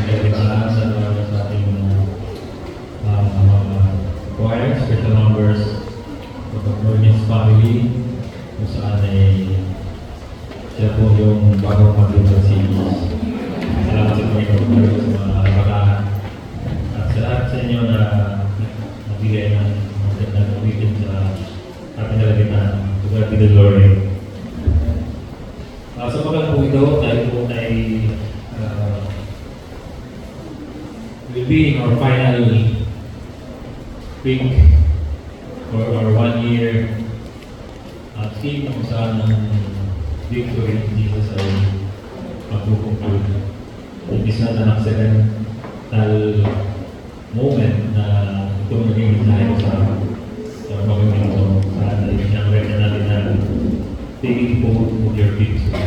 kalitaan sa ating mga choir, special numbers, of Nornis family, kung saan ay siya po yung bagong mag-ibig si salamat sa Panginoon sa mga bakahan. At sa lahat sa inyo na nagbigay ng ulitin sa ating kalitaan, to God be the glory. Sa mga po ito, tayo po ay will be in our final week or our 1 year theme kung saan ng victory in Jesus ay magpupunggol. It is not an accidental moment na ito maging mensahe sa pagkakas ito. Saan ay pinag-record natin na taking hold of your victory.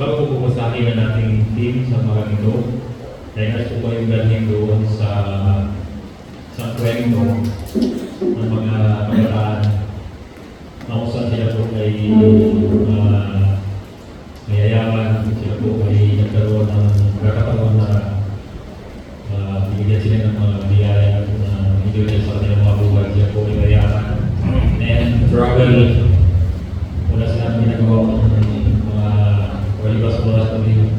Bago po pumasahin na nating team sa mga ito, dahil nasa po kayong galing doon sa kwento ng mga kabataan na kung saan sila po ay mayayaman, sila po ay nagkaroon ng kakataon na binigyan sila ng mga biyaya na hindi nila sa kanilang mga buhay, sila po ay mayayaman. And travel, wala silang ginagawa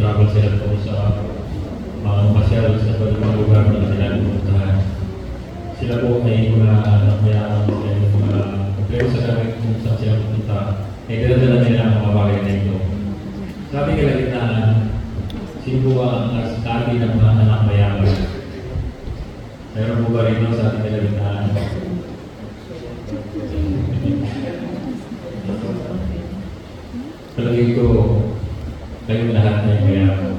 travel sila po sa mga masyal sa mga lugar na sila pumuntahan. Sila po ay mga nakmayaan pero sa gamit kung saan sila pumunta, ay dala-dala nila ang mga bagay na ito. Sa ating kalagitnaan, sino po ang dati ng mga anak mayaman? Meron po ba rin sa ating kalagitnaan? Palagay ko, kayong lahat ay mayaman.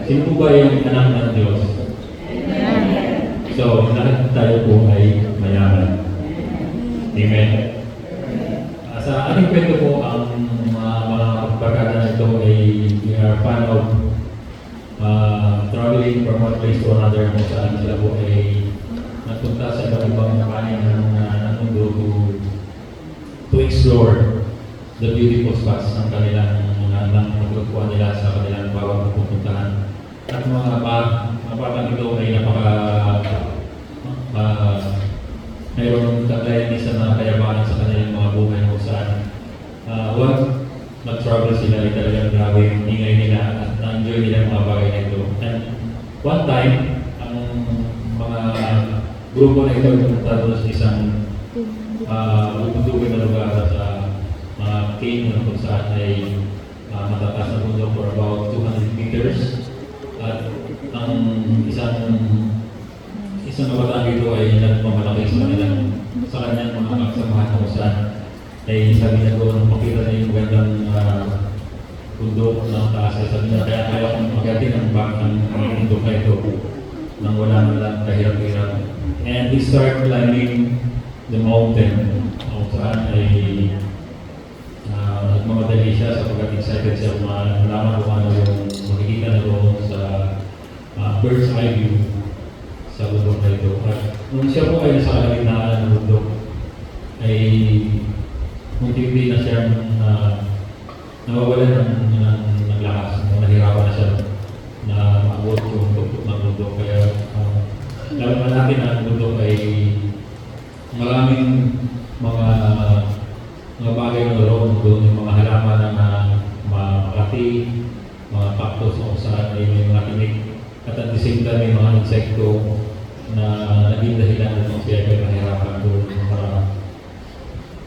Sino po ba yung anak ng Diyos? So, lahat tayo po ay mayaman. Amen. Sa ating kwento po, ang mga pagkakata na ito ay we are fan of traveling from one place to another kung saan sila po ay nagpunta sa iba't ibang kanin ng mundo to explore the beautiful spots ng kanilang maglukuan nila sa kanilang bawang pupuntahan. At mga batang ito ay mayroong kagaya sa mga kayabangan sa kanilang mga buhay kung saan mag-travel sila ay talagang grabe yung ingay nila at na-enjoy nila ang mga bagay na ito. And one time, ang mga grupo na ito ay pumunta doon sa isang bubundugin na lugar sa mga cave na kung saan ay matataas na bundok for about 200 meters. At ang isang kabataan dito ay nagmamalaki sa kanyang mga kaksamahan kung saan ay sabi niya doon, makita niya yung magandang bundok ng taas. Sabi niya, kaya kong magating ang bundok na ito nang wala na lang kahirap-hirap. And he started climbing the mountain kung saan ay nagmamadali siya sapagkat excited siya malaman kung ano yung makikita na doon sa bird's eye view sa bundok na ito. At nung siya po ay nasa kalagitnaan ng bundok, ay munti-munti na siya nawawalan ng lakas, nahirapan na siya na maabot yung tuktok ng bundok. Kaya alam na natin na ang bundok ay maraming mga bagay na roon doon, yung mga halaman na makati, mga cactus kung saan ay may mga tinik, at at the same time may mga insekto na naging dahilan kung siya ay mahirapan doon para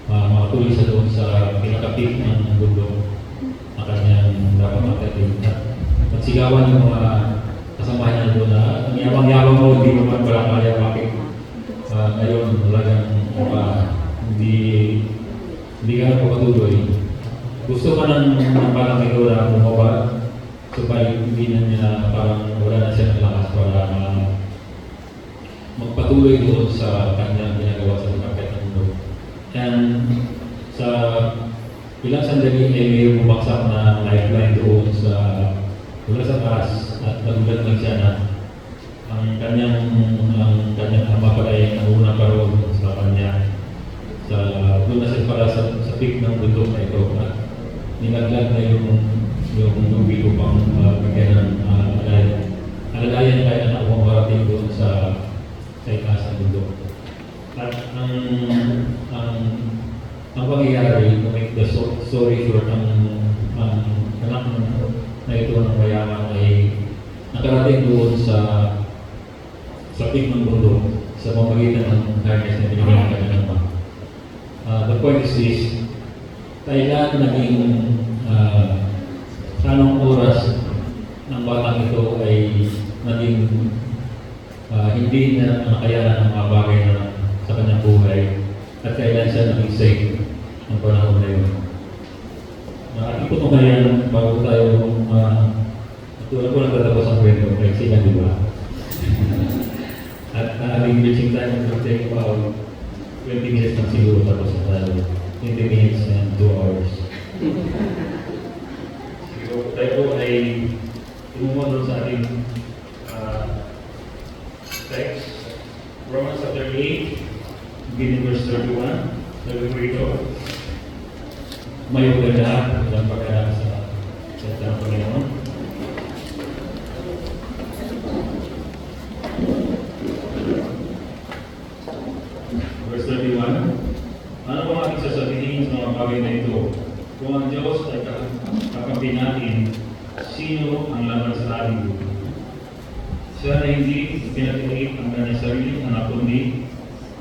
makatuloy siya doon sa pinakapit ng bundok na kanyang dapat makatin. At sigawan yung mga kasamahan niya doon na ang yabang-yabang mo, hindi mo man pala kaya bakit ngayon talagang hindi ka na pagkatuloy. Gusto ka ng parang ito na bumaba, supaya hindi na niya parang wala na siya ng lakas para magpatuloy doon sa kanyang ginagawa sa pagkakit ng mundo. And sa ilang sandali ay may bumagsak na lifeline doon mula sa taas at nagulat lang siya na ang kanyang ama pala ay nauna pa roon sa kanya. Doon na siya para sa peak ng bundok na ito at nilaglag na yung yung tubig upang bigyan ng alalayan kahit na ako marating doon sa itaas ng mundo. At ang pangyayari, to make the story short, ang anak na ito ng mayaman ay nakarating doon sa peak ng mundo sa pamagitan ng kindness na binigyan ng kanyang ama. The point is this, kailan naging sa anong oras ng batang ito ay naging hindi na nakayanan ng mga bagay na sa kanyang buhay at kailan siya naging safe ng panahon na yun. Ikot mo kaya bago tayo tulad ko nagtatapos ang kwento, kaya sila, di ba? At having reaching time, it will take about 20 minutes lang siguro tapos na tayo. 20 minutes and 2 hours. So, tayo po ay tumumunod sa ating text. Romans chapter 8, beginning verse 31. Sabi ko ito, may uganda ng pagkakas sa Panginoon. Verse 31, ano bang ating sasabihin sa mga bagay na ito? Kung ang Diyos ay kakampi natin, sino ang laban sa ating buhay? Siya na hindi pinatiliit ang kanyang sarili, anak kundi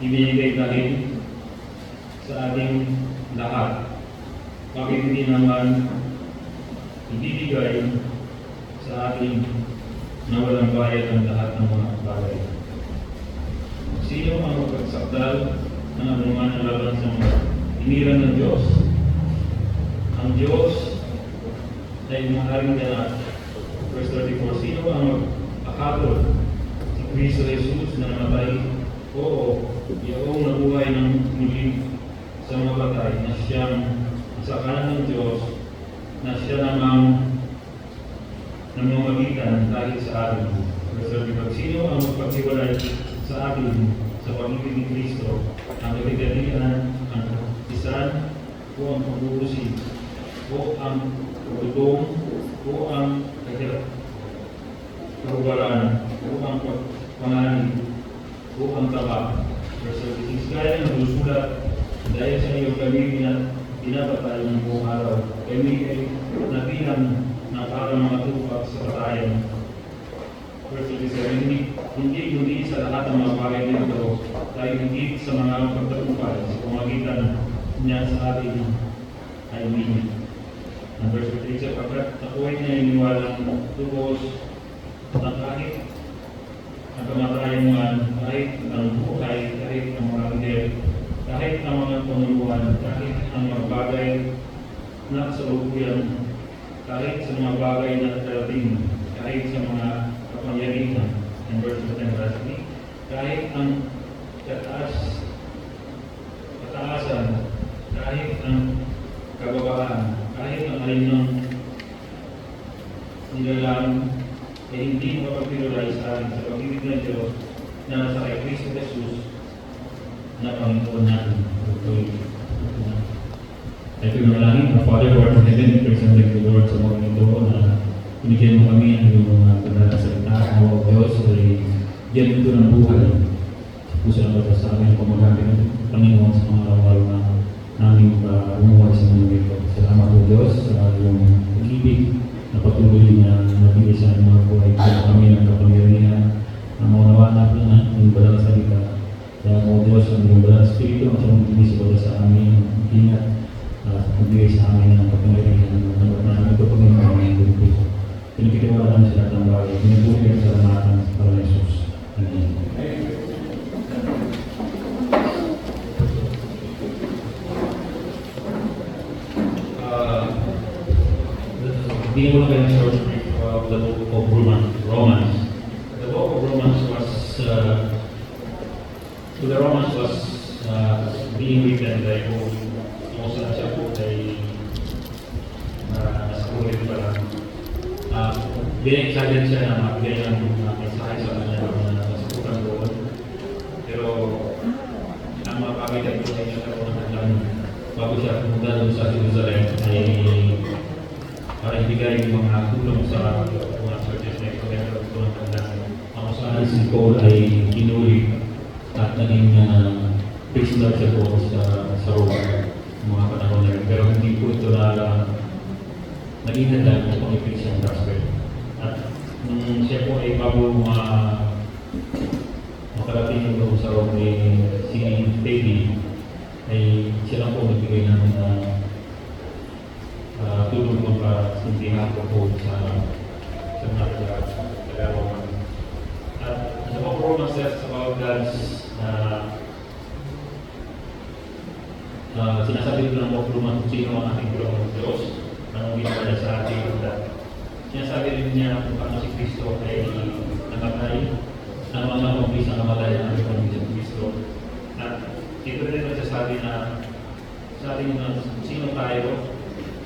ibinigay dahil sa ating lahat. Bakit hindi naman ibibigay sa ating na walang bayad ng lahat ng mga bagay? Sino ang magpagsakdal ng anuman na laban sa mga iniran ng Diyos? Ang Diyos ay maaaring ganap. Verse 34, sino ang magpakatol? Si Cristo Jesus na namatay? Oo, iyong nabuhay ng muli sa mga patay na siyang sa kanan ng Diyos na siya namang namamagitan dahil sa atin. Verse 35, sino ang magpaghiwalay sa atin sa pag-ibig ni Cristo, ang katigatian, ang isan, o ang pag-uusig, o ang pagdutong, o ang kahubaran, o ang panganib, o ang taba. Verse 36, kaya ng susulat, dahil sa iyong kami pinapatay ng buong araw, kami ay nabilang na para mga tupak sa patayan. Verse 37, hindi sa lahat ng mga bagay nito, dahil hindi sa mga pagtatupad sa pamagitan niya sa atin ay uminit. Ang verse 38, sapagkat ako ay naniniwalang tubos na kahit ang kamatayan man, kahit ang buhay, kahit ang mga lider, kahit ang mga panguluhan, kahit ang mga bagay na sa lubuyan, kahit sa mga bagay na darating, kahit sa mga kapangyarihan, and verse 10, kahit ang kataasan, kahit ang kababaan, kahit ang alinang nilalang, ay hindi mapagpilulay sa atin sa pag-ibig ng Diyos na nasa kay Cristo Jesus na Panginoon natin. Tayo po manalangin. Our Father who art in heaven, praise and thank the Lord sa mga ito na binigyan mo kami ang iyong mga banal na salita. Ang mga Diyos ay diyan ito ng buhay. Puso na ba sa amin kung magamit ng Panginoon sa mga araw-araw na namin umuhay sa mundo ito. Salamat po Diyos sa iyong pag-ibig na patuloy na nabigay sa mga buhay ko kami ng kapangyarihan na maunawaan natin ang banal na salita. Kaya mo Diyos ang iyong banal na Espiritu ang siyang magbibigay sa amin ingat at magbigay sa amin ng kapangyarihan ng tanggap namin ito Panginoon ng buhay ko. Pinagkitiwala namin sa lahat ng bagay. Pinagbuhay ang salamatan sa Panginoon Jesus. Amen. Being one of the short of the book of Romans. The book of Romans was being written by Paul. Most of siya po ay nasa ulit pa lang. Very excited siya na magbigay ng mensahe sa kanya na nasukutan doon. Pero ang mapakita ito ay nagkaroon ng bago siya pumunta doon sa Jerusalem ay para ibigay yung mga tulong sa mga churches na ito. Kaya ito ng tandaan. Ang saan si Paul ay kinuli at naging prisoner siya doon sa Roma mga panahon na rin. Pero hindi po ito na naging handa upang i-preach ang gospel. At nung siya po ay bago makarating doon sa Rome si Baby, ay siya lang po nagbigay ng tulong mo para sintihan ko po sa mga Tagalog. At the book of Romans says about God's sinasabi ko ng book of Romans kung sino ang ating tulong ng Diyos, anong ginawa niya sa ating at sinasabi rin niya kung paano si Kristo ay namatay, ano ang nakumpis ang namatay ng ating Panginoon Kristo. At ito rin nagsasabi na sa ating sino tayo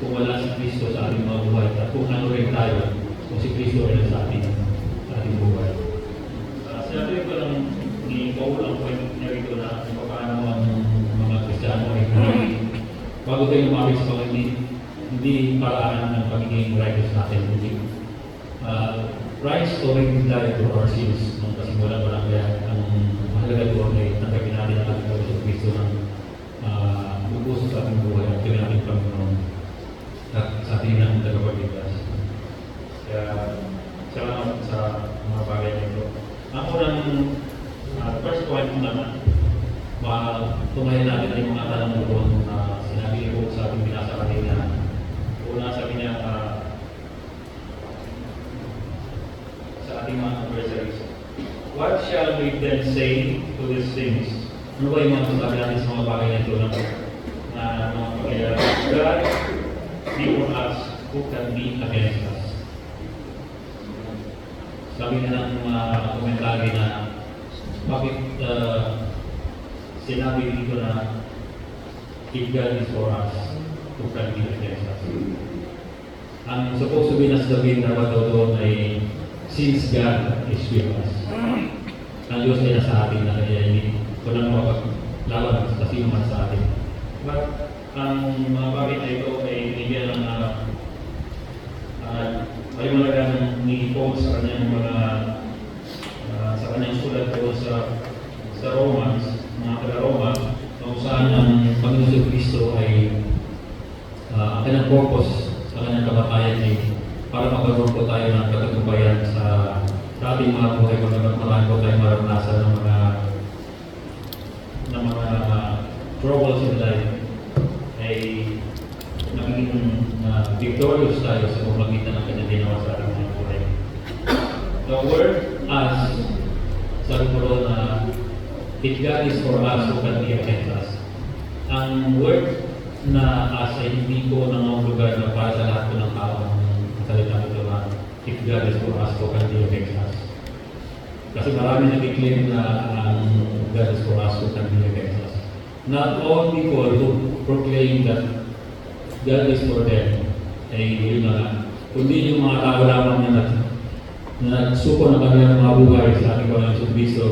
kung wala si Kristo sa ating mga buhay at kung ano rin tayo kung si Kristo ay sa ating buhay. Sinabi ko lang ni Paul ang point niya rito na kung paano ang mga Kristiyano ay bago tayo lumapit sa Panginoon, hindi paraan ng pagiging righteous natin, hindi Christ already died for our sins nung kasimulan pa lang. Kaya ang mahalaga doon ay tanggapin natin ang ating Panginoon sa Kristo ng upuso sa ating buhay at kaya natin Panginoon at sa ating ng tagapagligtas. Kaya salamat sa mga bagay nito. Ang unang first point naman, tumahin natin ay mga tanong doon na sinabi ko sa ating binasa kanina. Una sabi niya sa ating mga adversaries, what shall we then say to these things? Ano ba yung mga sasabi natin sa mga bagay na ito na mga pagkayari? God be for us, who can be against us? Sabi na ng mga komentary na bakit sinabi dito na if God is for us, who can be against us? Ang supposed to be nasasabihin na daw doon ay since God is with us. Ang Diyos ay nasa atin na kaya hindi ko na makapaglaban sa sino man sa atin. But ang mga bagay na ito ay binigyan ng ay malagang ni Paul sa kanyang sa kanyang sulat ko sa Romans, mga taga-Roma, kung saan ang Panginoon Kristo ay ang kanyang purpose sa kanyang kamatayan ay para magkaroon po tayo ng katagumpayan sa ating mga buhay, marami po tayo maranasan ng mga troubles in life ay naging victorious tayo sa pamamagitan ng kanyang ginawa sa ating mga buhay. The word as, sabi ko rin na if God is for us, who can be against us? Ang word na as ay hindi ko nangangulugan na para sa lahat ko ng tao ang salita ito na if God is for us, who can be against us? Kasi marami nag-claim na ang God is for us, who can be against us. Not all people who proclaim that God is for them ay yun na kundi yung mga tao lamang na nagsuko ng kanilang mga buhay sa ating Panginoon Kristo,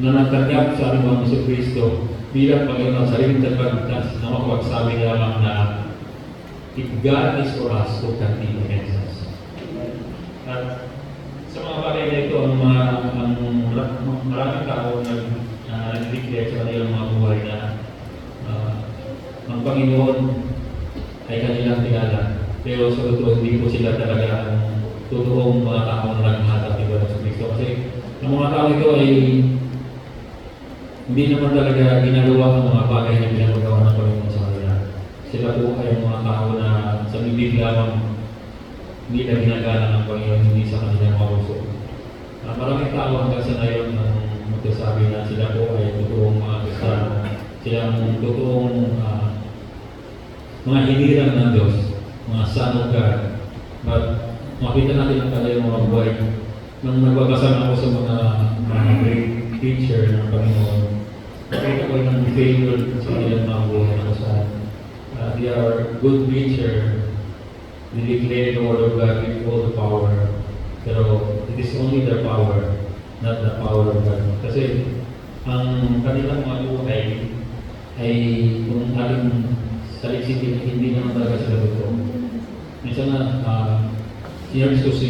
na nagtanggap sa ating Panginoon Kristo bilang Panginoon sa sariling tagapagligtas na makapagsabi lamang na if God is for us, who can be against us? At sa mga bagay na ito, ang maraming tao na nag-declare sa kanilang mga buhay na ang Panginoon ay kanilang kilala. Pero sa totoo, hindi po sila talaga ang totoong mga tao na nagmahatag ni Panginoon Kristo. Kasi ang mga tao ito ay hindi naman talaga ginagawa ang mga bagay na ginagawa ng Panginoon sa kanila. Sila po ay mga tao na sa bibig lamang hindi na ginagana ng Panginoon, hindi sa kanilang mga puso. Maraming tao hanggang sa ngayon ang magsasabi na sila po ay totoong mga Kristiyano. Sila ang totoong mga hinirang ng Diyos, mga son of God. But makita natin ang kanilang mga buhay. Nang nagbabasa ako sa mga great teacher ng Panginoon, nakita ko ng failure sa kanilang mga buhay na saan they are good preacher. They declare the word of God with all the power. Pero it is only their power, not the power of God. Kasi ang kanilang mga buhay ay kung ating saliksitin, hindi naman talaga sila totoo. minsan na, sinabi ko si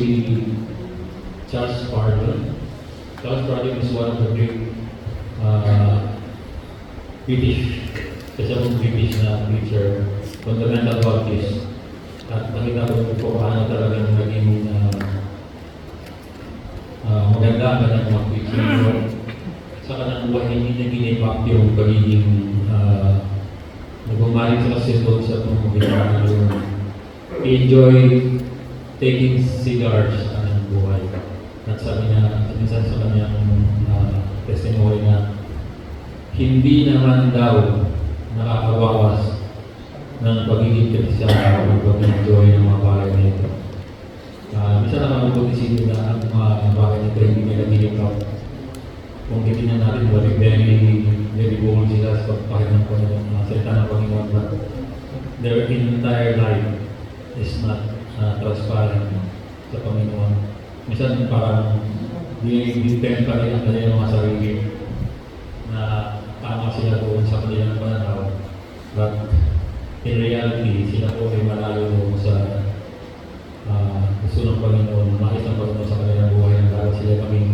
Charles Spurgeon. Charles Spurgeon is one of the great British, kasama British na preacher, fundamental Baptist. At nakita ko kung paano talagang naging maganda ang kanyang mga preaching. Sa kanyang buhay, hindi niya ginipak yung pagiging nagmamaling sa kasinod sa pamamagitan ng he enjoyed taking cigars sa kanyang buhay. At sabi niya, minsan sa kanyang testimony na hindi naman daw nakakawawas ng pagiging kristyano o pag-enjoy ng mga bagay na ito. Minsan naman ang isipin na ang mga bagay na ito hindi nila dinikaw. Kung titignan natin, very bold sila sa pagpakita ng Panginoon, salita ng Panginoon, but their entire life is not transparent sa Panginoon. Minsan parang depend pa rin ang kanilang mga sarili na tama sila doon sa kanilang pananaw. But in reality, sila po ay malayo sa gusto ng Panginoon, makis ng Panginoon sa kanilang buhay ang dapat sila kaming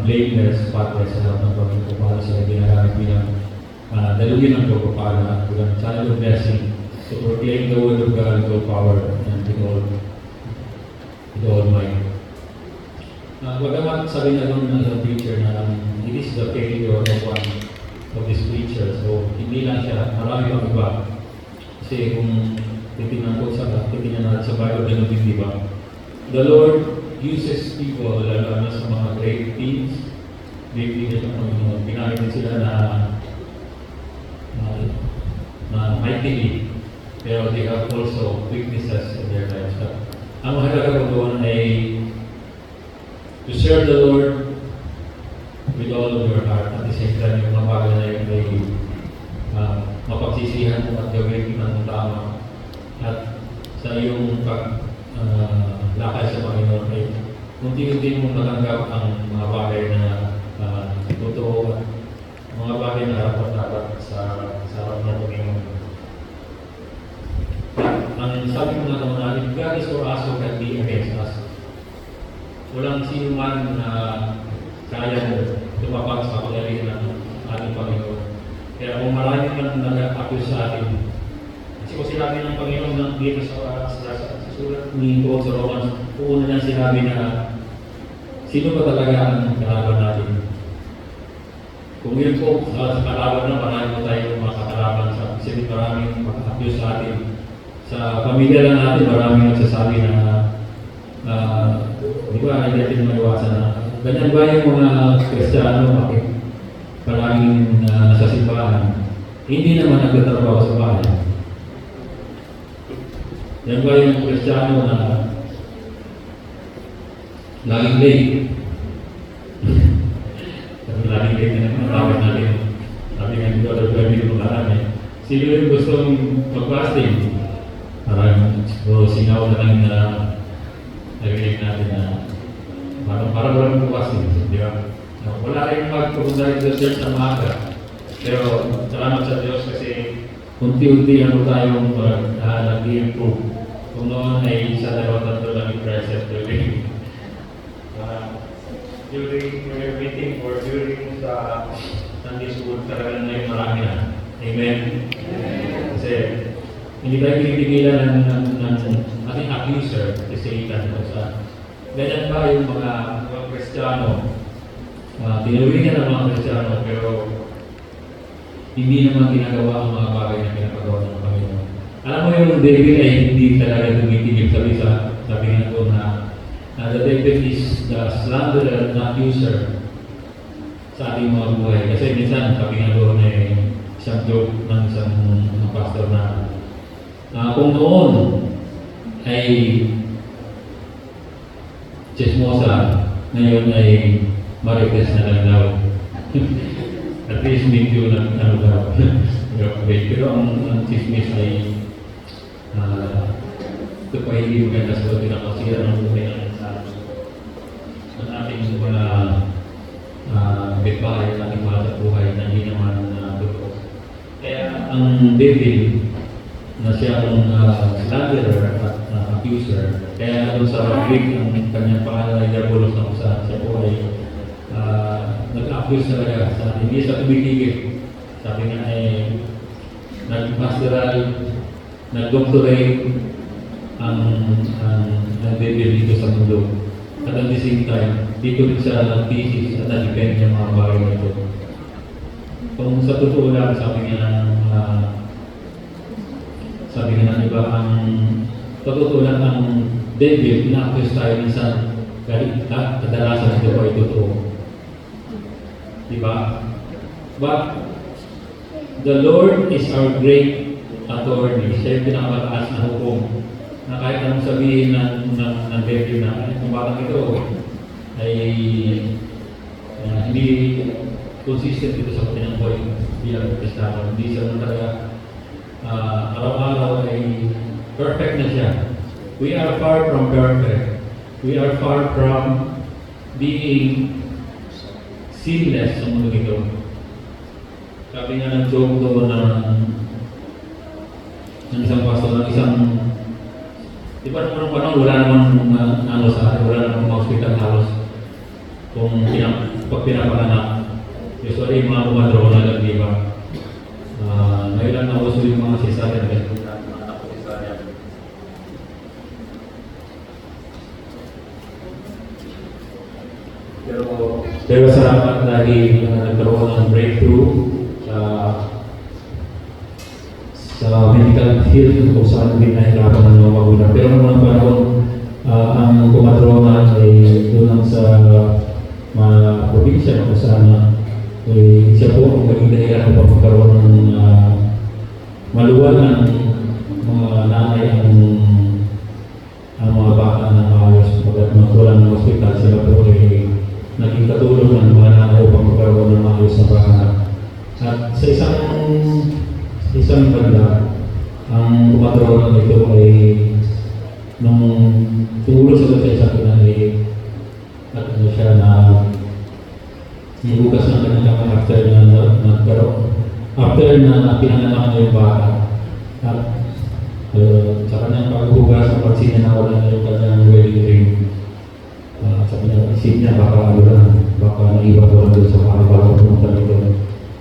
blameless, spotless sa harap ng Panginoon kung paano sila ginagamit bilang dalugin ng pagpapala, bilang channel of blessing to proclaim the word of God with all power and with all might. Bagamat sabi na lang ng isang preacher na it is the failure of one of these preachers, so hindi lang siya, marami ang iba. Kasi kung titignan natin sa Bible, ganun din, di ba? The Lord uses people, lalo na sa mga great deeds, ng Panginoon. Pinagin sila na mightily, pero they have also weaknesses in their lives. Ang mahalaga po doon ay to serve the Lord with all of your heart. At the same time, yung mga bagay na yun ay mapagsisihan mo at gawin ng tama. At sa iyong lakay sa Panginoon ay unti-unti mong natanggap ang mga bagay na totoo at mga bagay na dapat sa harap ng Panginoon. Ang sabi ko na naman natin, God is for us who can be against us. Walang sino man na kaya mo tumapag sa kapangyarihan ng ating Panginoon. Kaya kung marami man nag-accuse sa atin, kasi kung sinabi ng Panginoon dito sa sulat ni Paul sa Romans, una niya sinabi na sino ba talaga ang kalaban natin? Kung yun po sa kalaban na marami mo tayong mga kakalaban sa kasi maraming mag-accuse sa atin. Sa pamilya lang natin, maraming nagsasabi na di ba, hindi natin maiwasan na ganyan ba yung mga Kristiyano bakit palaging nasa simbahan? Hindi naman nagtatrabaho sa bahay. Yan ba yung Kristiyano na laging late? Laging late na naman tawag natin. Sabi nga dito, dito marami. Sino yung gustong mag-fasting? Parang singaw na lang na narinig natin na parang walang mag-fasting. Di ba? Wala rin magpupunta rin sa church ng maaga. Pero salamat sa Diyos kasi unti-unti ano tayong nag-improve. Kung noon ay isa, dalawa, tatlo lang yung present during your meeting or during sa Sunday school, talagang na yung marami na. Amen? Kasi hindi tayo pinipigilan ng ating accuser kasi Satan. Ganyan ba yung mga Kristiyano? Tinuwigan ng mga Kristiyano pero hindi naman ginagawa ang mga bagay na pinapagawa ng Panginoon. Alam mo yung devil ay hindi talaga tumitigil. Sabi nga ko na the devil is the slanderer and accuser sa ating mga buhay. Kasi minsan sabi nga doon ay isang joke ng isang pastor na kung noon ay chismosa, ngayon ay marites na lang daw. At least medyo lang ano daw. Pero ang chismis ay ito pa hindi maganda sa pinakasira ng buhay ng ating mga bitbahay, ng ating mga sa buhay na hindi naman totoo. Kaya ang devil na siya ang slanderer at accuser. Kaya doon sa Greek, ang kanyang pangalan ay Diabolos na kung saan siya po ay nag-accuse talaga sa atin. Hindi sa tumitigil. Sabi nga ay nag-masteral, nag-doctorate ang devil dito sa mundo. At at the same time, dito rin siya nag-thesis at nag-depend yung mga bagay na ito. Kung sa totoo lang, sabi nga ng iba, ang totoo lang ang devil, ina-accuse tayo minsan kadalasan ito ay totoo. Diba? But the Lord is our great authority. Siya yung pinakamataas na hukom. Na kahit anong sabihin ng devil na ang batang ito ay hindi consistent dito sa kanyang buhay bilang Kristiyano. Hindi siya naman talaga araw-araw ay perfect na siya. We are far from perfect. We are far from being sinless sa mundo ito. Sabi nga ng joke doon ng isang pastor, ng isang di ba naman panahon, wala namang sa atin, wala namang hospital halos kung pag pinapanganak. Usually, yung mga bumadro na lang, di ba? Ngayon lang nauso yung mga cesarean kasi mga anak ko cesarean. Pero salamat dahil nagkaroon ng breakthrough sa medical field kung saan hindi nahirapan ng mga magulang. Pero naman panahon, ang kumatrona ay doon lang sa mga probinsya kung saan siya po ang maging dahilan upang magkaroon ng maluwal ng mga nanay ang mga bata ng ayos. Pagkat magkulang ng hospital, sila po ay naging katulong ng mga nanay upang magkaroon ng ayos na bata. At sa isang banda, ang kumatrona nito ay nung tumulong sa akin ay at siya na hinugas ng kanyang after na nagkaroon. After na pinanganak niya yung bata at sa kanyang paghugas ng pansin na wala na yung kanyang wedding ring. Sa kanyang isip niya baka naiba ko lang doon sa mga bago pumunta nito.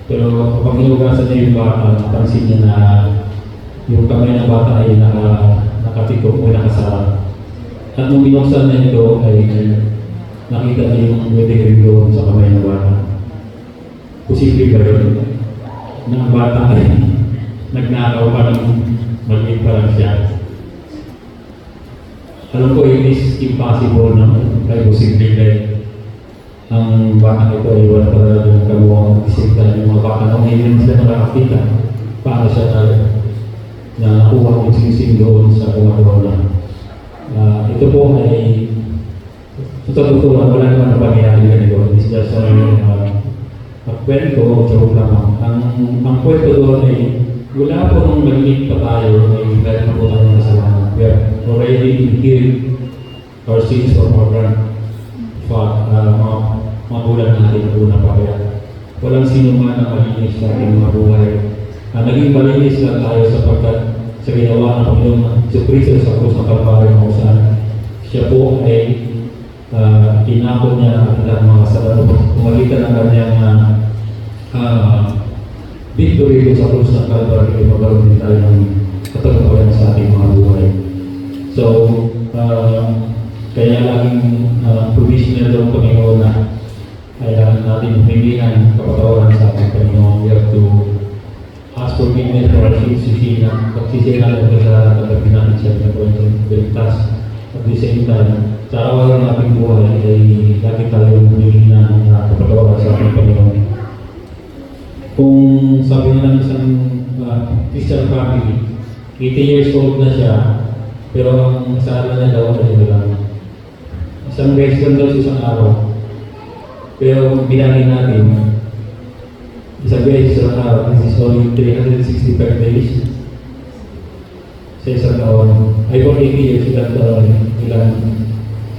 Pero kapag hinugasan niya yung bata, napansin niya na yung kamay ng bata ay nakatikop o nakasara. At nung binuksan niya ito ay nakita niya yung wedding ring doon sa kamay ng bata. Posible ba yun? Na ang bata ay nagnakaw pa ng maliit pa lang siya. Alam ko, it is impossible na ay posible dahil ang bata ito ay wala talaga yung kabuang isip na yung mga bata nung hindi sila nakakita paano siya na nakuha yung singsing doon sa kumatrona. Ito po ay totoo, wala naman na pangyayari ganito. It's just kwento o joke lamang. Ang kwento doon ay wala po nung nag-meet pa tayo ay dahil na po tayo ng kasalanan. We have already inherit our sins from our magulang natin na unang papaya. Walang sino man ang malinis sa ating mga buhay. Naging malinis lang tayo sapagkat sa ginawa ng Panginoon Jesucristo sa krus ng Kalbaryo kung saan siya po ay tinakot niya ang ating mga kasalanan. Kumalitan ang kanyang victory sa krus ng Kalbaryo ay magkaroon din tayo ng katagumpayan sa ating mga buhay. So, kaya laging provisional daw ang Panginoon na kailangan natin humingihan kapatawaran sa ating Panginoon. We have to ask forgiveness for our sins, pagsisihan natin sa katabi natin siya na ligtas. At the same time, sa araw-araw ng ating buhay ay lagi tayo humingihan ng kapatawaran sa ating Panginoon. Kung sabi nga ng isang Christian family, 80 years old na siya, pero ang kasalanan niya daw ay wala. Isang beses lang daw sa isang araw. Pero kung bilangin natin, isang beses sa araw, this is only 365 days sa isang taon. Ay kung 80 years, ilang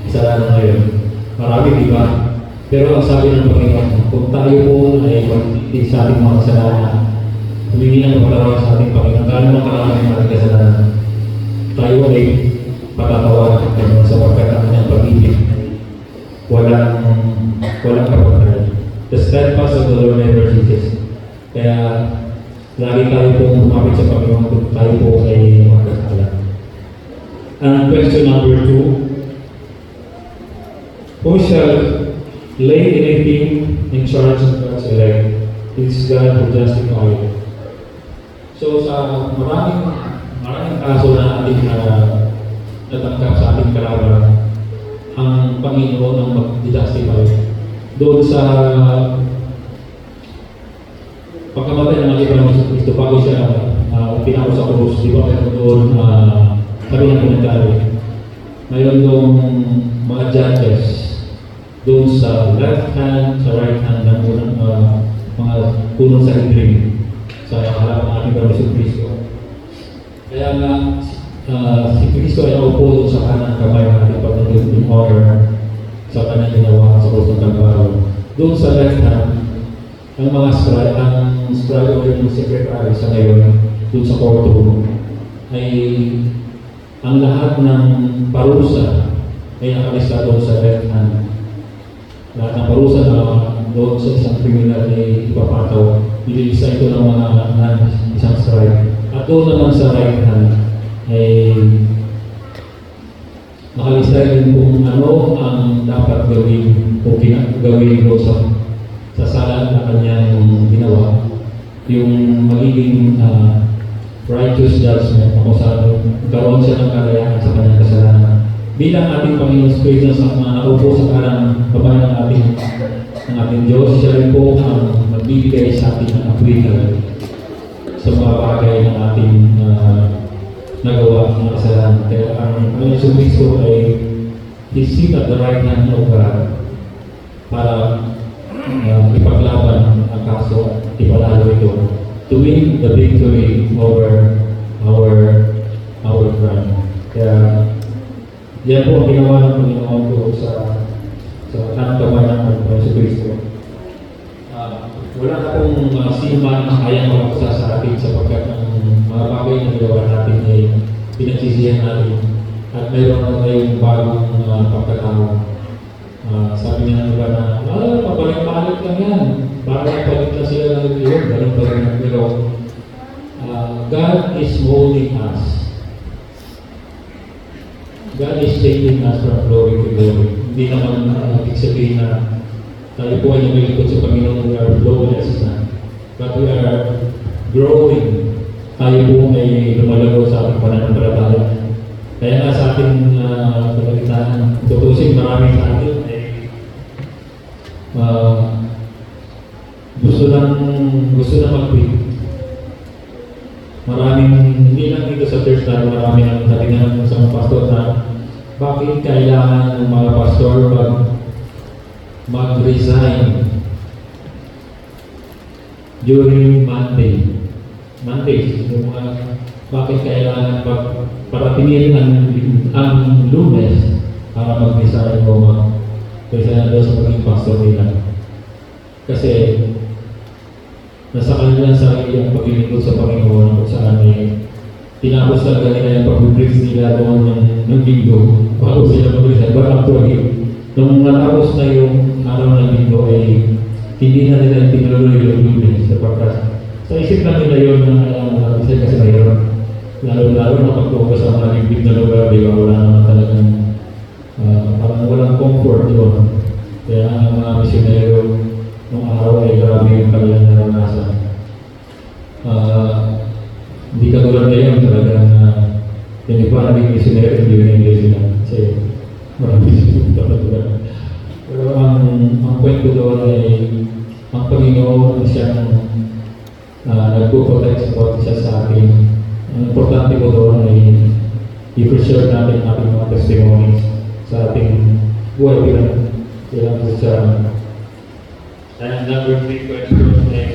kasalanan ngayon. Marami, di ba? Pero ang sabi ng Panginoon, kung tayo po ay magtitis sa ating mga kasalanan, humingi ng kapatawaran sa ating Panginoon, gano'n ang karami ng ating kasalanan, tayo ay patatawaran kayo sapagkat ang kanyang pag-ibig ay walang kapagparan. The steadfast of the Lord never ceases. Kaya lagi tayo pong lumapit sa Panginoon kung tayo po ay magkakala. And question number 2, who shall lay anything in charge of God's elect? It is God who justifies. So sa maraming kaso na ating natangkap sa ating kalaban, ang Panginoon ang mag-justify. Doon sa pagkamatay ng ating Panginoon sa Kristo, bago siya pinako sa krus, di ba meron doon sabi ng komentaryo, mayroon doon mga judges doon sa left hand, sa right hand ng unang mga punong sa hindring sa harap ng ating Panginoon sa Kristo. Kaya nga, si Kristo ay naupo doon sa kanang kamay ng ating Panginoon in honor sa kanyang ginawa sa krus ng Kalbaryo. Doon sa left hand, ang mga scribe o yung secretary sa ngayon, doon sa courtroom, ay ang lahat ng parusa ay nakalista doon sa left hand. Lahat ng parusa na doon sa isang criminal ay ipapataw. Ililisa ito ng mga isang scribe. At doon naman sa right hand ay nakalista rin kung ano ang dapat gawin o gawin doon sa sala na kanyang ginawa. Yung magiging righteous judgment kung saan karoon siya ng kalayaan sa kanyang kasalanan. Bilang ating Panginoon Kristo sa mga naupo sa kanang kamay ng ating Diyos, siya rin po ang magbibigay sa atin ng acquittal sa mga bagay ng ating nagawa ng kasalanan. Kaya ang Panginoon Kristo ay He's seated at the right hand of God para ipaglaban ang kaso at ipanalo ito to win the victory over our crime. Kaya yan po ang ginawa ng Panginoon ko sa kanang ng Panginoon Kristo. Wala na pong sino man ang kayang makakasa sa atin sapagkat ang mga bagay na ginawa natin ay pinagsisihan natin at mayroon na tayong bagong pagkatao. Sabi nga ng iba na, pabalik-balik lang yan. Parang palit na sila ng iyon. Ganun pa rin. Pero God is molding us. God is taking us from glory to glory. Hindi naman ibig sabihin na tayo po ay namilikot sa Panginoon. We are flawless na. But we are growing. Tayo po ay lumalago sa ating pananampalataya. Kaya nga sa ating pagkakitaan, tutusin marami sa atin ay gusto na mag-quit. Maraming, hindi lang dito sa church na marami ang natinanong sa mga pastor na bakit kailangan ng mga pastor mag-resign during Mondays. Yung bakit kailangan paratingin ang Lunes para mag-resign o mag-resign doon sa pagiging pastor nila. Kasi nasa kanilang sarili ang paglilingkod sa Panginoon kung saan tinapos talaga nila yung pag-preach nila doon ng linggo bago sila mag-resign. But actually, nung natapos na yung araw ng linggo ay hindi na nila tinuloy yung Lunes sapagkat sa isip na nila yun na resign kasi mayroon. Lalo na pag-focus sa mga liblib na lugar, di ba? Wala naman talagang parang walang comfort doon. Kaya ang mga misyonero nung araw ay grabe yung kanilang naranasan. Hindi ka tulad ngayon talagang yung iba naging misyonero, hindi yun yung sila. Kasi marami sila talaga. Pero ang point ko doon ay ang Panginoon siyang nagpo-protect sa isa sa atin. Ang importante ko doon ay i-preserve natin ating mga testimonies sa ating buhay bilang Kristiyano. And number 3 question ay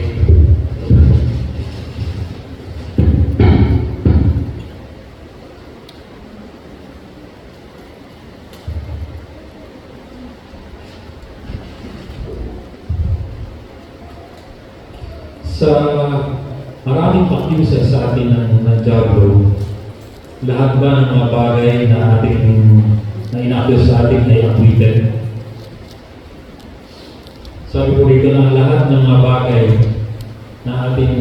sa maraming accusers sa atin ng Diablo, lahat ba ng mga bagay na ating na inakyos sa ating ay acquitted? Sabi ko dito na lahat ng mga bagay na ating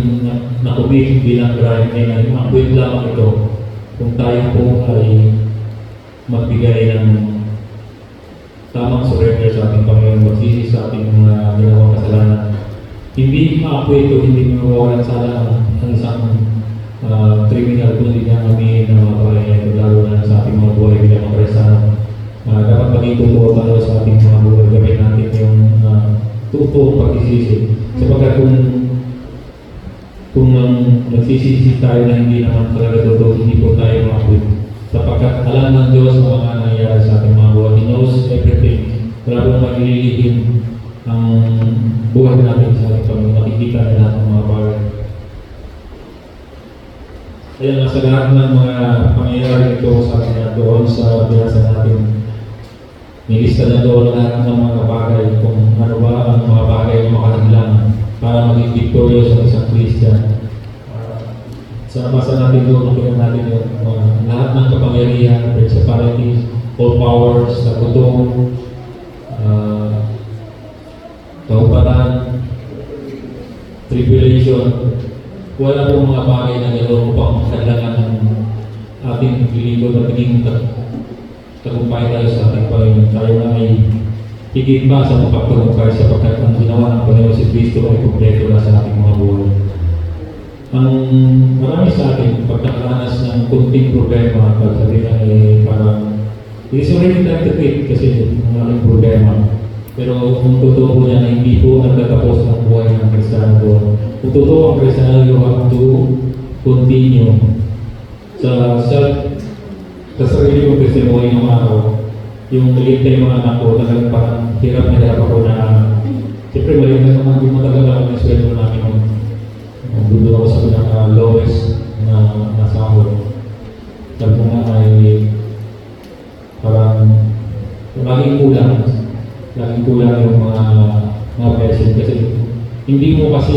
nakubik bilang crime ay acquit lamang ito kung tayo po ay magbigay ng tamang surrender sa ating Panginoon, magsisi sa ating mga ginawang kasalanan. Hindi ma-acquit o hindi mawawalan sana ang isang criminal kung hindi niya kami na mga palayan, lalo na sa ating mga buhay bilang mga Kristiyano. Dapat maging totoo tayo sa ating mga buhay, gawin natin yung totoong pagsisisi. Sapagkat kung nagsisisi tayo na hindi naman talaga totoo, hindi po tayo ma-acquit. Sapagkat alam ng Diyos ang mga nangyayari sa ating mga buhay. He knows everything. Wala pong maglilihim ang buhay natin sa ating Panginoon. Nakikita na lahat ng mga bagay. Kaya nga sa lahat ng mga pangyayari ito, sabi na doon sa binasa natin, nilista na doon lahat ng mga bagay kung ano ba ang mga bagay na makahadlang para maging victorious sa isang Christian. Sa nabasa natin doon, nakita natin yung lahat ng kapangyarihan, principalities, all powers, nagutong, kahupatan, tribulation. Wala pong mga bagay na gano'n upang kailangan ng ating lingkod at maging tagumpay tayo sa ating Panginoon. Tayo na ay higit pa sa mapagtagumpay sapagkat ang ginawa ng Panginoon si Kristo ay kumpleto na sa ating mga buhay. Ang marami sa atin, pag nakaranas ng kunting problema, pag sabi na parang it is already time to quit kasi maraming problema. Pero kung totoo po niya na hindi po nagtatapos ang buhay ng Kristiyano doon. Kung totoo ang Kristiyano, you have to continue sa sarili kong testimony ng araw. Yung nalintay mga anak ko, talagang parang hirap na hirap ako na siyempre maliit na naman, hindi matagal ako ng sweldo namin. Doon ako sa pinaka-lowest na nasahod. Sabi ko nga ay parang laging kulang yung mga blessing kasi hindi mo kasi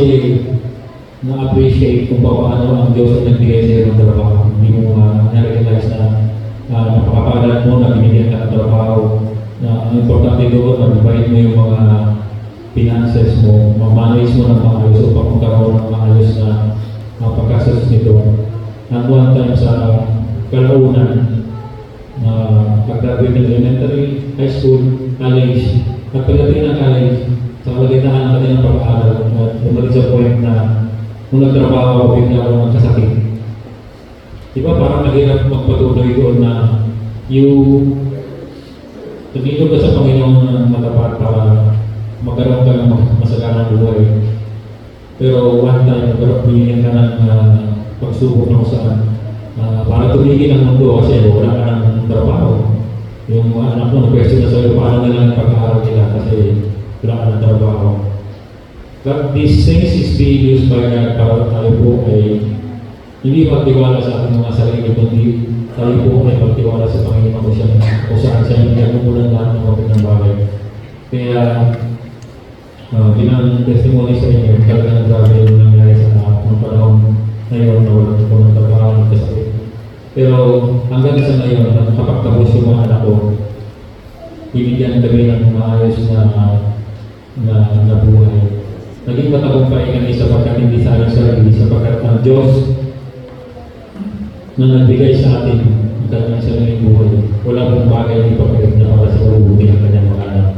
na-appreciate kung paano ang Diyos ang nagbigay sa iyo ng trabaho. Hindi mo na-realize na napakapagod mo na binigyan ka ng trabaho, na ang importante doon, mag-divide mo yung mga finances mo, mag-manage mo ng maayos upang magkaroon ng maayos na pagkasasos nito. At one time sa kalaunan, pag-graduate ng elementary, high school, college, at pagdating ng college, sa kalagitan ng kanilang pag-aaral, at bumalik sa point na nung nagtrabaho ako, bigla ako magkasakit. Diba parang nahirap magpatuloy doon na yung tumilog ka sa Panginoon ng matapat para magkaroon ka ng masaganang buhay. Pero one time, binigyan ka ng pagsubok ng saan. Para tumigil ang mundo kasi wala ka ng trabaho. Yung mga anak mo, na-question na sa'yo, paano na lang pag-aaral nila kasi wala ka ng trabaho. But these things is being used by God para tayo po ay hindi magtiwala sa ating mga sarili, kundi tayo po ay magtiwala sa Panginoon kung saan siya hindi nagmumulan lahat ng mga pinang-bagay. Kaya, bilang testimony sa inyo, talagang grabe yung nangyari sa mga panahon ngayon na walang po ng trabaho ng kasakit. Pero hanggang sa ngayon, nakapagtapos yung mga anak ko, binigyan kami ng maayos na buhay. Naging matagumpay kami sapagkat hindi sa ating sarili, sapagkat ang Diyos na nagbigay sa atin ang kanyang sariling buhay. Wala pong bagay na ipapalit na para sa mabubuti ng kanyang mga anak.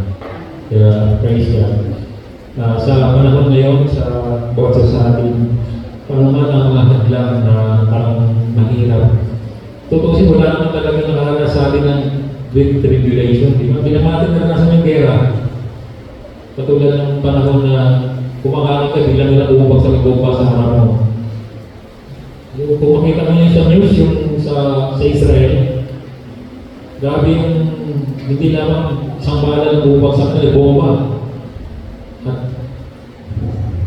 Kaya praise God. Sa panahon ngayon, sa bawat sa atin, paano man ang mga hadlang na parang mahirap. Tutusin, wala naman talaga nakahanda sa atin ng great tribulation. Binamatin na nasa ng gera. Katulad ng panahon na kumakain ka, biglang nila bumabag sa nagbupa sa harap mo. Kung makita mo yun sa news, yung sa Israel, grabe yung hindi naman isang bala ng bumabag sa kanila, bomba. At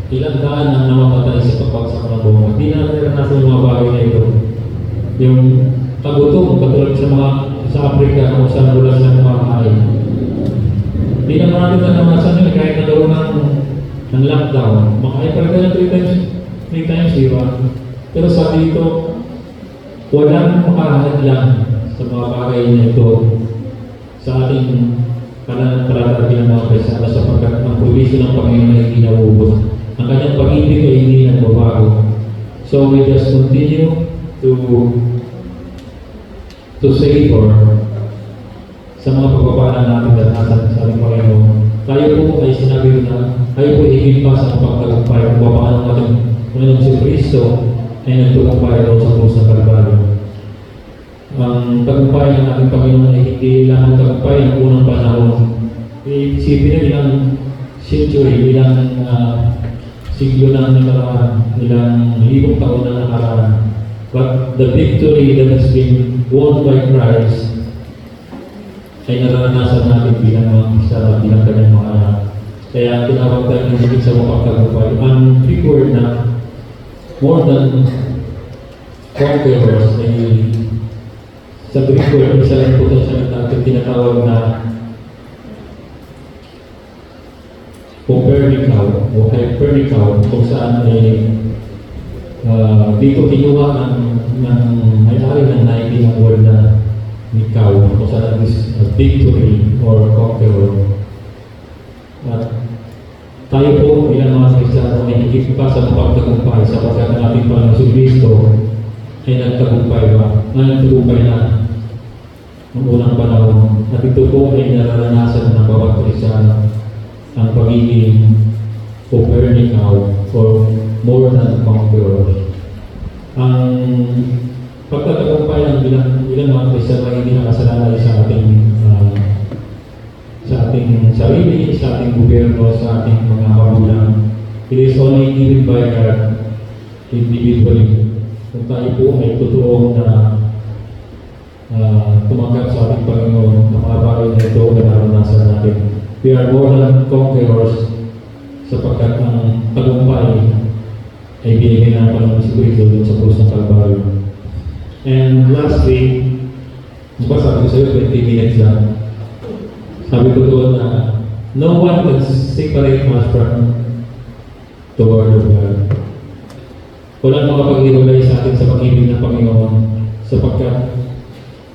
ilang daan ang namamatay sa pagbagsak ng bomba. Hindi na naranasan yung mga bagay na ito. Yung tagutom, katulad sa Africa, kung saan wala silang kumakain. Hindi naman natin naranasan yun, kahit nagkaroon ng lockdown. Makain pa rin 3 times, di ba? Pero sa dito, walang makahadlang sa mga bagay na ito sa ating pananampalataya ng mga Kristiyano sapagkat ang provision ng Panginoon ay hindi nauubos. Ang kanyang pag-ibig ay hindi nagbabago. So we just continue to savor sa mga pagpapala natin at nasa sa ating Panginoon. Tayo po ay sinabi na tayo po higit pa sa pagtagumpay kung paano natin Panginoon si Kristo ay nagtagumpay doon sa krus ng Kalbaryo. Ang tagumpay ng ating Panginoon ay hindi lamang tagumpay ng unang panahon. Isipin na ilang century, ilang siglo na nakaraan, ilang libong taon na nakaraan. But the victory that has been won by Christ ay naranasan natin bilang mga Kristiyano, bilang kanyang mga anak. Kaya tinawag tayo ng higit sa mapagtagumpay. Ang Greek word na more than conquerors ay sa Greek word, isa lang po itong salita at tinatawag na Copernicaw o Hypernicaw kung saan ay dito kinuha ng may-ari ng Nike ang word na Nikaw kung saan is victory or conqueror. At tayo po bilang mga Kristiyano ay higit pa sa mapagtagumpay sapagkat ang ating Panginoon si Kristo ay nagtagumpay na noong unang panahon. At ito po ay nararanasan ng bawat Kristiyano ang pagiging Copernicaw or more than conquerors. Ang pagtatagumpay ng bilang mga Kristiyano ay hindi nakasalalay sa ating sarili, sa ating gobyerno, sa ating mga magulang. It is only given by God individually. Kung tayo po ay totoong na tumanggap sa ating Panginoon, ang mga bagay na ito na naranasan natin. We are more than conquerors sapagkat ang tagumpay ay binigay ng Panginoon si Kristo dun sa krus ng Kalbaryo. And lastly, sabi ko sa iyo, 20 minutes lang. Sabi ko doon na no one can separate us from the Word of God. Walang makapag-iwalay sa atin sa pag-ibig ng Panginoon sapagkat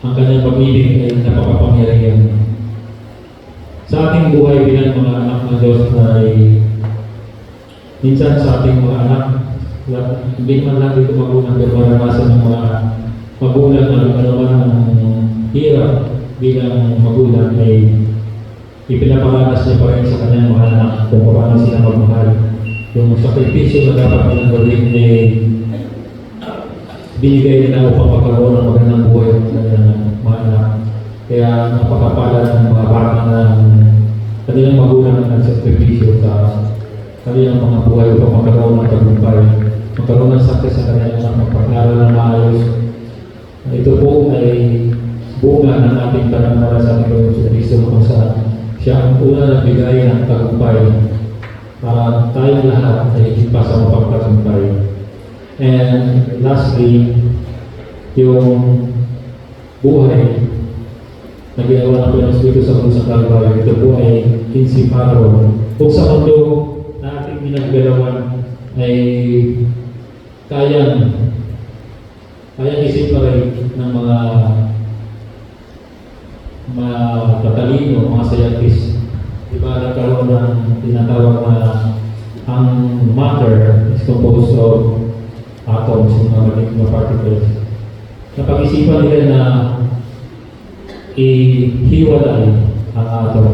ang kanyang pag-ibig ay napakapangyarihan. Sa ating buhay bilang mga anak ng Diyos ay minsan sa ating mga anak, hindi man lang dito magulang pero maranasan ng mga magulang na naman ang hirap bilang magulang ay ipinaparanas niya pa rin sa kanyang mga anak kung paano sila magmahal. Yung sakripisyo na dapat nilang gawin ay binigay nila upang magkaroon ng magandang buhay ng kanyang mga anak. Kaya napakapala ng mga bata ng kanilang magulang na nagsakripisyo sa kanilang mga buhay upang magkaroon ng tagumpay, magkaroon ng success sa kanilang anak, magpag-aral ng maayos. Ito po ay bunga ng ating pananampalataya sa Panginoon sa Kristo kung saan siya ang una na bigay ng tagumpay para tayong lahat ay higit pa sa mapagtagumpay. And lastly, yung buhay na ginawa ng Panginoon dito sa krus ng Kalbaryo, ito po ay insiparo. Kung sa mundo na ating ginagalawan ay kayang isipare ng mga tatalino, mga scientists. Diba nagkaroon ng tinatawag na ang matter is composed of atoms, yung mga maliit na particles. Napag-isipan nila na ihiwalay ang atom.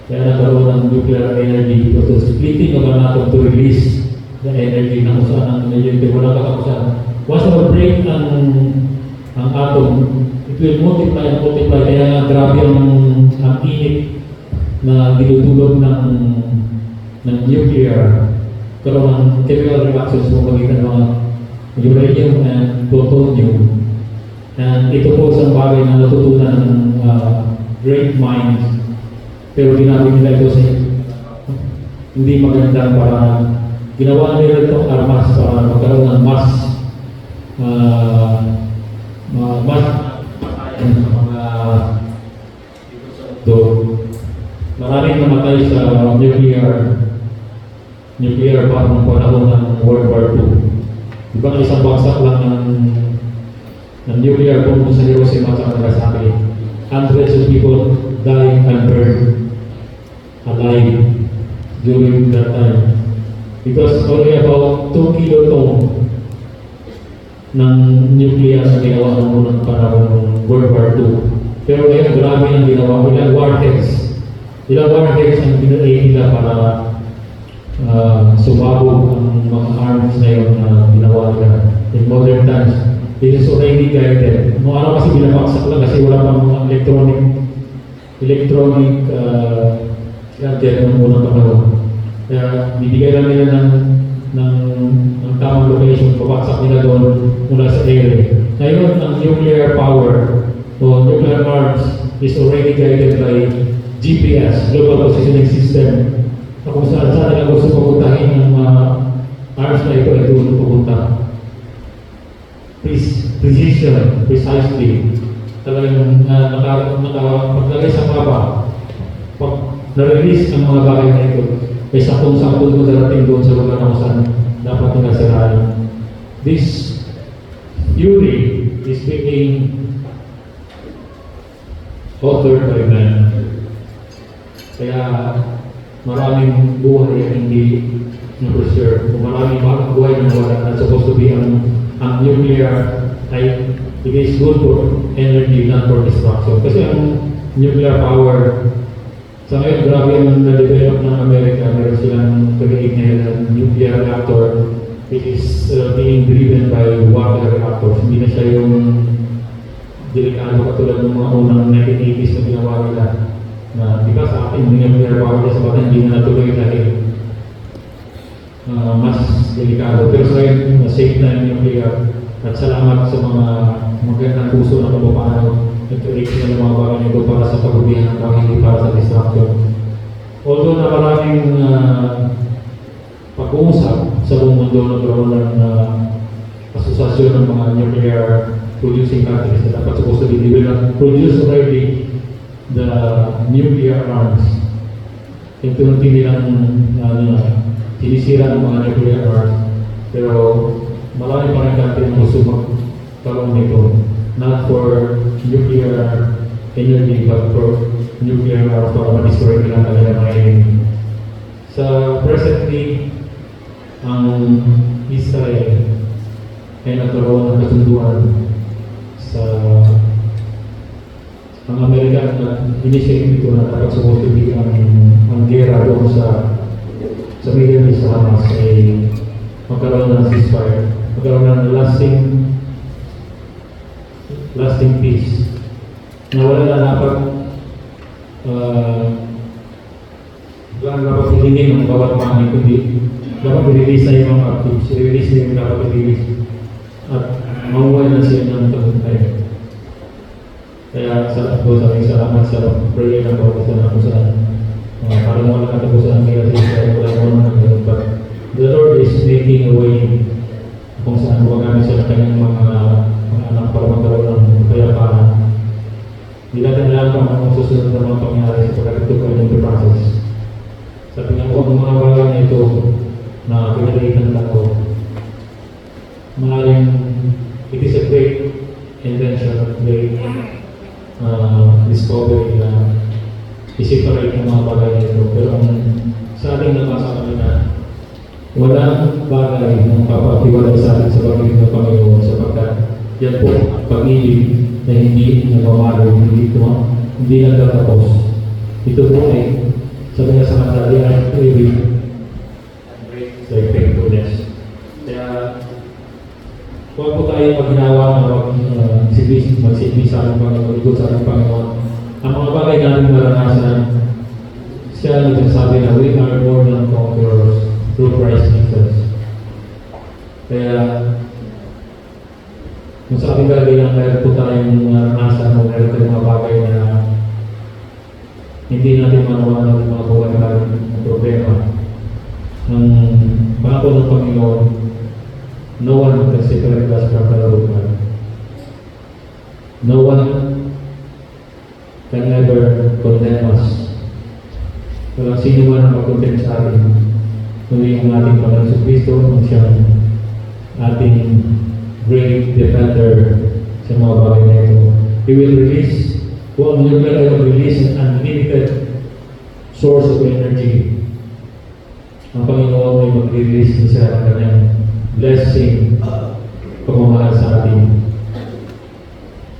Kaya nagkaroon ng nuclear energy because the splitting of an atom to release the energy na kung saan ang energy walang katapusan. Once na break ang atom, it will multiply and multiply. Kaya grabe ang init na dinudulog ng nuclear. Karoon ng chemical reactions sa magitan ng mga uranium and plutonium. And ito po isang bagay na natutunan ng great minds. Pero ginamit nila ito sa hindi magandang paraan. Ginawa nila itong armas para magkaroon ng mass mga maraming namatay sa nuclear bomb ng panahon ng World War II. Diba isang bagsak lang ng ng nuclear bomb sa Hiroshima at Nagasaki. Hundreds of people died and burned alive during that time. It was only about 2 kiloton ng nuclear na ginawa ng unang panahon ng World War II. Pero ngayon, grabe ang ginawa. Ilang warheads ang pinag-aim nila para sumabog ang mga arms na yun na ginawa nila in modern times. It is already guided. Noong araw kasi binabaksak lang kasi wala pang mga electronic gadget ng unang panahon. Kaya bibigay lang nila ng tamang location, pabaksak nila doon mula sa area. Ngayon, ang nuclear power o nuclear arms is already guided by GPS, Global Positioning System, na kung saan nila gusto papuntahin ng arms na ito ay doon pupunta. Precision, precisely. Talagang paglagay sa mapa, pag na-release ang mga bagay na ito, ay sakong-sakong mo darating doon sa lugar na kung saan dapat nila sirain. This theory is being authored by man. Kaya maraming buhay ang hindi na-preserve. Kung maraming buhay na wala, that's supposed to be ang nuclear ay it is good for energy, not for destruction. Kasi ang nuclear power, sa ngayon, grabe ang na-develop ng Amerika. Meron silang pag-iig na nuclear reactor which is being driven by water reactors. Hindi na siya yung delikado katulad ng mga unang 1980s na ginawa nila. Na, di ba sa atin, nuclear power sa batin, hindi na natuloy dahil mas delikado. Pero sa ngayon, safe na yung nuclear. At salamat sa mga magandang puso na kung paano nag-create sila ng mga bagay nito para sa pag-ubihan ng bagay, hindi para sa destruction. Although na maraming pag-uusap sa buong mundo nagkaroon ng asosasyon ng mga nuclear producing countries na dapat supposed to be developed, produce already the nuclear arms. Unti-unti nilang sinisira ng mga nuclear arms. Pero marami pa rin country na gusto magkaroon nito. Not for nuclear energy, but for nuclear arms para ma-destroy nila talaga mga enemy. Sa presently, ang Israel ay nagkaroon ng kasunduan sa ang Amerika na initiative ito na dapat supposed to be ang gera doon sa Middle East sa Hamas ay magkaroon ng ceasefire, magkaroon ng lasting peace na wala na dapat hilingin ng bawat mga kundi dapat i-release na yung mga actives, i-release na yung dapat i-release at mahuway na siya ng tagumpay. Kaya sa salamat sa prayer ng bawat isa na kung saan parang wala katapusan ang kaya sa Israel, wala mo naman ng but the Lord is making a way kung saan magamit siya ng kanyang mga anak para magkaroon ng kapayapaan. Hindi natin alam kung anong susunod na mga pangyayari sa pagkakatukan ng process. Sabi nga po, ang mga bagay na ito na pinalitan lang ko, maaaring it is a great invention, great discovery na i-separate ng mga bagay na ito. Pero sa ating nabasa kami na walang bagay na papatiwalay sa atin sa bagay ng Panginoon sapagkat yan po ang pag-ibig na hindi nagmamalo, hindi nagtatapos. Ito po ay sabi nga sa kanta, they are paving and great their faithfulness. Kaya huwag po tayo magginawa na magsilbi sa ating Panginoon, ikot sa ating Panginoon. Ang mga bagay natin maranasan, siya nagsasabi na we are more than conquerors through Christ Jesus. Kaya kung sa ating bagay na meron po tayong naranasan o meron tayong mga bagay na hindi natin manawa ng mga buhay ng problema. Ang pangako ng Panginoon, no one can separate us from the love of God. No one can ever condemn us. Walang sino man ang mag-condemn sa atin. Kundi ang ating Panginoon sa Kristo, ang siyang ating great defender sa mga bagay na ito. He will release, kung ang lugar ay release an unlimited source of energy. Ang Panginoon ay mag-release din sa kanyang blessing, pagmamahal sa atin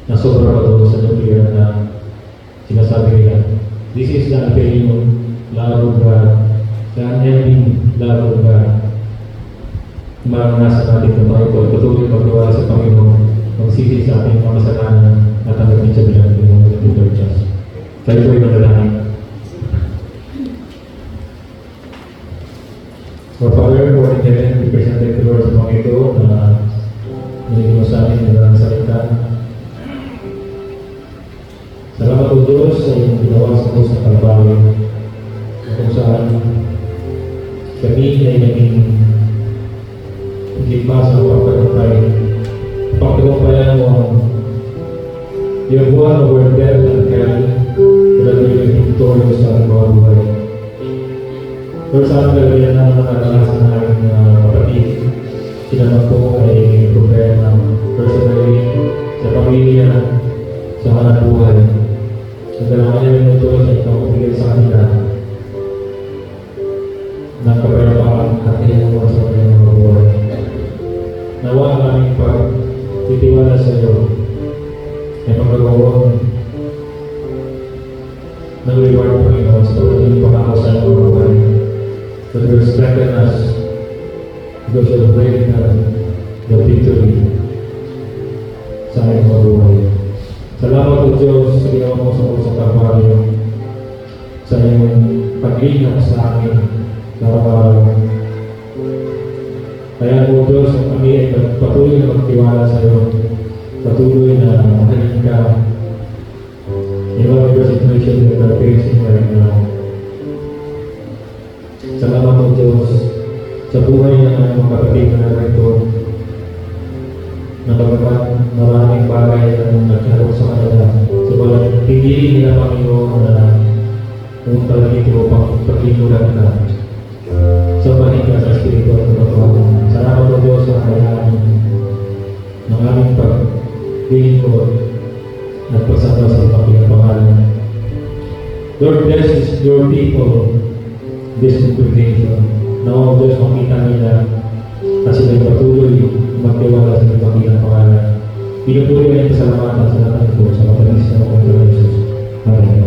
na sobra pa doon sa nuclear na sinasabi nila. This is the unfailing love of God, the unending love of God. Maranasan natin ng mga ito, patuloy magtiwala sa Panginoon, magsisi sa ating mga kasalanan at tanggapin sa bilang ng Panginoon at ito Diyos. Tayo po ay manalangin. Our Father, who art in heaven, we present the Lord sa mga ito na nilingin mo sa amin ng salita. Salamat po Diyos sa iyong ginawa sa Diyos ng Kalbaryo, kung saan kami ay naging higit pa sa pagkakapay. Pagkakapayan mo ang your one over death and hell, wala naging victorious sa mga buhay. Lord, saan gagawin na nakakalasan namin kapatid, sila na po ay problema personally, sa pamilya, sa hanap buhay. Ang dalawa niya ng Diyos ay ikaw pagigil sa kanila ng kapayapaan at inuwa sa kanyang mga buhay. Nawa ang aming pagtitiwala sa iyo ay magagawang ng reward ng Panginoon sa pagiging pangako sa iyong mga buhay. That will strengthen us because of the victory sa aming mga buhay. Salamat po Diyos sa ginawa mo sa Kalbaryo, sa iyong pag-ingat sa amin sa araw-araw. Kaya po Diyos, kami ay patuloy na magtiwala sa iyo, patuloy na mahalin ka. In whatever situation that we are facing right now. Salamat po Diyos sa buhay ng mga kapatid na narito, na bagamat maraming bagay na nagkaroon sa kanila. Sabagat pinili nila Panginoon na kung talagang ito pagkinulat ka sa panig sa Espiritu at Pagkakataon. Salamat po Diyos sa kayaan ng aming paglingkod at pagsama sa ipang pangalan. Lord, bless your people, this congregation. Now, Diyos, makita nila na sila'y patuloy magtiwala sa ipang pangalan. Pinupuli na ito sa lahat at sa lahat ito sa matalis na mga Jesus. Amen.